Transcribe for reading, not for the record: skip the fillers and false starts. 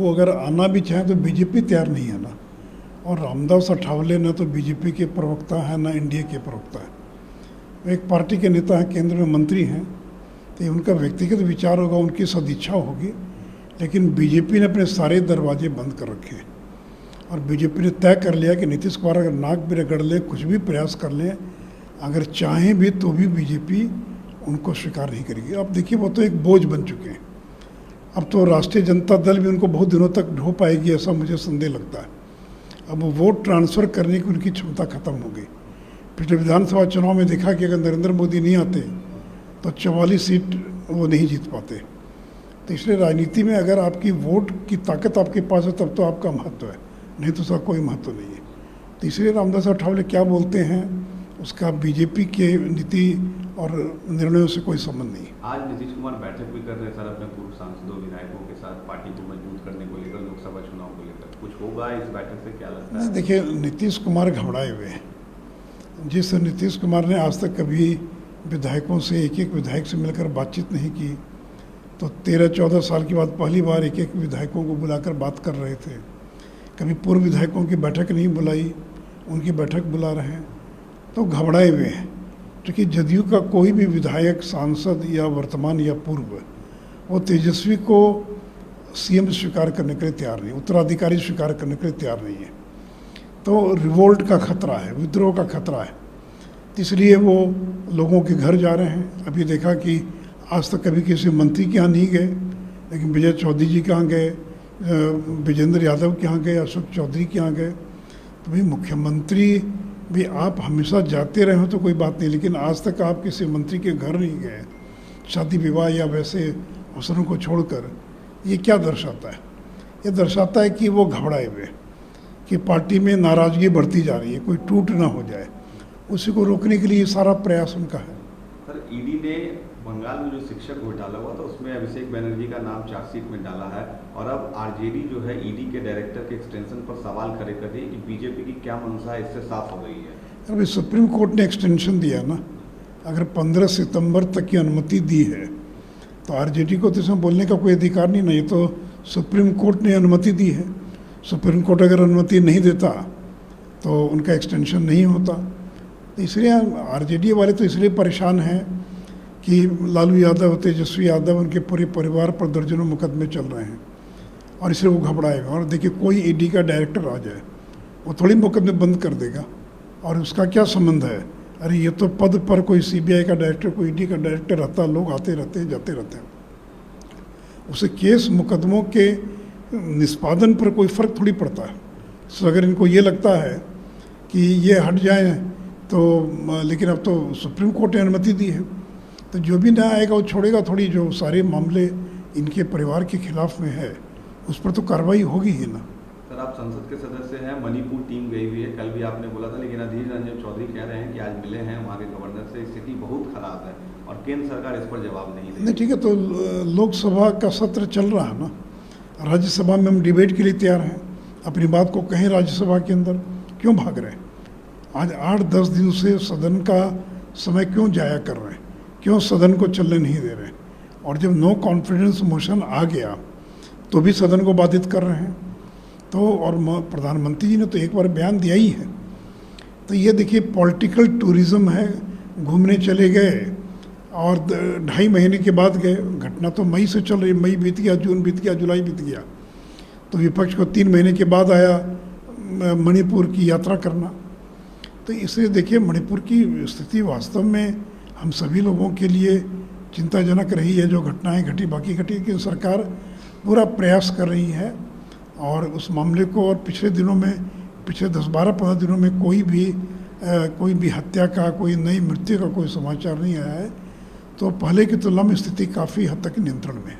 वो अगर आना भी चाहें तो बीजेपी तैयार नहीं है ना। और रामदास अठावले न तो बीजेपी के प्रवक्ता हैं ना एनडीए के प्रवक्ता हैं, वो एक पार्टी के नेता हैं, केंद्र में मंत्री हैं, तो उनका व्यक्तिगत विचार होगा, उनकी सदिच्छा होगी। लेकिन बीजेपी ने अपने सारे दरवाजे बंद कर रखे हैं और बीजेपी ने तय कर लिया कि नीतीश कुमार अगर नाक भी रगड़ ले, कुछ भी प्रयास कर लें, अगर चाहें भी तो भी बीजेपी उनको स्वीकार नहीं करेगी। अब देखिए वो तो एक बोझ बन चुके हैं। अब तो राष्ट्रीय जनता दल भी उनको बहुत दिनों तक ढो पाएगी, ऐसा मुझे संदेह लगता है। अब वोट ट्रांसफ़र करने की उनकी क्षमता खत्म हो गई। पिछले विधानसभा चुनाव में देखा कि अगर नरेंद्र मोदी नहीं आते तो 44 सीट वो नहीं जीत पाते। तो इसलिए राजनीति में अगर आपकी वोट की ताकत आपके पास है तब तो आपका महत्व है, नहीं तो उसका कोई महत्व नहीं है। तो इसलिए रामदास अठावले क्या बोलते हैं उसका बीजेपी के नीति और निर्णयों से कोई संबंध नहीं। आज नीतीश कुमार बैठक भी कर रहे हैं सर अपने पूर्व सांसदों विधायकों के साथ पार्टी को मजबूत करने को लेकर, लोकसभा चुनाव को लेकर कुछ होगा इस बैठक से, क्या लगता है? देखिए नीतीश कुमार घबराए हुए हैं। जिस नीतीश कुमार ने आज तक कभी विधायकों से, एक एक विधायक से मिलकर बातचीत नहीं की, तो 13-14 साल के बाद पहली बार एक एक विधायकों को बुलाकर बात कर रहे थे। कभी पूर्व विधायकों की बैठक नहीं बुलाई, उनकी बैठक बुला रहे हैं, तो घबराए हुए हैं। क्योंकि जदयू का कोई भी विधायक, सांसद या वर्तमान या पूर्व, वो तेजस्वी को सीएम स्वीकार करने के लिए तैयार नहीं, उत्तराधिकारी स्वीकार करने के लिए तैयार नहीं है। तो रिवोल्ट का खतरा है, विद्रोह का खतरा है, इसलिए वो लोगों के घर जा रहे हैं। अभी देखा कि आज तक कभी किसी मंत्री के यहाँ नहीं गए, लेकिन विजय चौधरी जी के यहाँ गए, विजेंद्र यादव के यहाँ गए, अशोक चौधरी के यहाँ गए। तो भाई मुख्यमंत्री भी आप हमेशा जाते रहे हो तो कोई बात नहीं, लेकिन आज तक आप किसी मंत्री के घर नहीं गए शादी विवाह या वैसे अवसरों को छोड़कर। ये क्या दर्शाता है? ये दर्शाता है कि वो घबराए हुए, कि पार्टी में नाराज़गी बढ़ती जा रही है, कोई टूट ना हो जाए, उसी को रोकने के लिए सारा प्रयास उनका है। सर ईडी ने बंगाल में जो शिक्षक घोटाला हुआ था उसमें अभिषेक बनर्जी का नाम चार्जशीट में डाला है, और अब आरजेडी जो है ईडी के डायरेक्टर के एक्सटेंशन पर सवाल खड़े कर रही है कि बीजेपी की क्या मंशा है, इससे साफ हो गई है। अभी सुप्रीम कोर्ट ने एक्सटेंशन दिया ना, अगर 15 सितंबर तक की अनुमति दी है तो आरजेडी को तो इसमें बोलने का कोई अधिकार नहीं। ये तो सुप्रीम कोर्ट ने अनुमति दी है। सुप्रीम कोर्ट अगर अनुमति नहीं देता तो उनका एक्सटेंशन नहीं होता। तो इसलिए आरजेडी वाले तो इसलिए परेशान हैं कि लालू यादव, तेजस्वी यादव, उनके पूरे परिवार पर दर्जनों मुकदमे चल रहे हैं और इसलिए वो घबराएगा। और देखिए कोई ईडी का डायरेक्टर आ जाए, वो थोड़ी मुकदमे बंद कर देगा, और उसका क्या संबंध है? अरे ये तो पद पर कोई सीबीआई का डायरेक्टर, कोई ईडी का डायरेक्टर रहता, लोग आते रहते हैं जाते रहते हैं, उसे केस मुकदमों के निष्पादन पर कोई फ़र्क थोड़ी पड़ता है। तो अगर इनको ये लगता है कि ये हट जाए तो, लेकिन अब तो सुप्रीम कोर्ट ने अनुमति दी है, तो जो भी ना आएगा वो छोड़ेगा थोड़ी। जो सारे मामले इनके परिवार के खिलाफ में है उस पर तो कार्रवाई होगी ही ना। सर आप संसद के सदस्य हैं, मणिपुर टीम गई हुई है, कल भी आपने बोला था, लेकिन अधीर रंजन चौधरी कह रहे हैं कि आज मिले हैं वहाँ के गवर्नर से, स्थिति बहुत खराब है और केंद्र सरकार इस पर जवाब नहीं दे। नहीं ठीक है, तो लोकसभा का सत्र चल रहा है ना, राज्यसभा में हम डिबेट के लिए तैयार हैं। अपनी बात को कहें राज्यसभा के अंदर, क्यों भाग रहे हैं? आज 8-10 दिन से सदन का समय क्यों जाया कर रहे हैं? क्यों सदन को चलने नहीं दे रहे हैं? और जब नो कॉन्फिडेंस मोशन आ गया तो भी सदन को बाधित कर रहे हैं। तो और प्रधानमंत्री जी ने तो एक बार बयान दिया ही है। तो ये देखिए पॉलिटिकल टूरिज्म है, घूमने चले गए और 2.5 महीने के बाद गए। घटना तो मई से चल रही, मई बीत गया, जून बीत गया, जुलाई बीत गया, तो विपक्ष को 3 महीने के बाद आया मणिपुर की यात्रा करना। तो इसलिए देखिए मणिपुर की स्थिति वास्तव में हम सभी लोगों के लिए चिंताजनक रही है। जो घटनाएं घटी बाकी घटी, कि सरकार पूरा प्रयास कर रही है और उस मामले को, और पिछले दिनों में, पिछले 10-12-15 दिनों में कोई भी हत्या का, कोई नई मृत्यु का कोई समाचार नहीं आया है। तो पहले की तुलना में स्थिति काफ़ी हद तक नियंत्रण में है।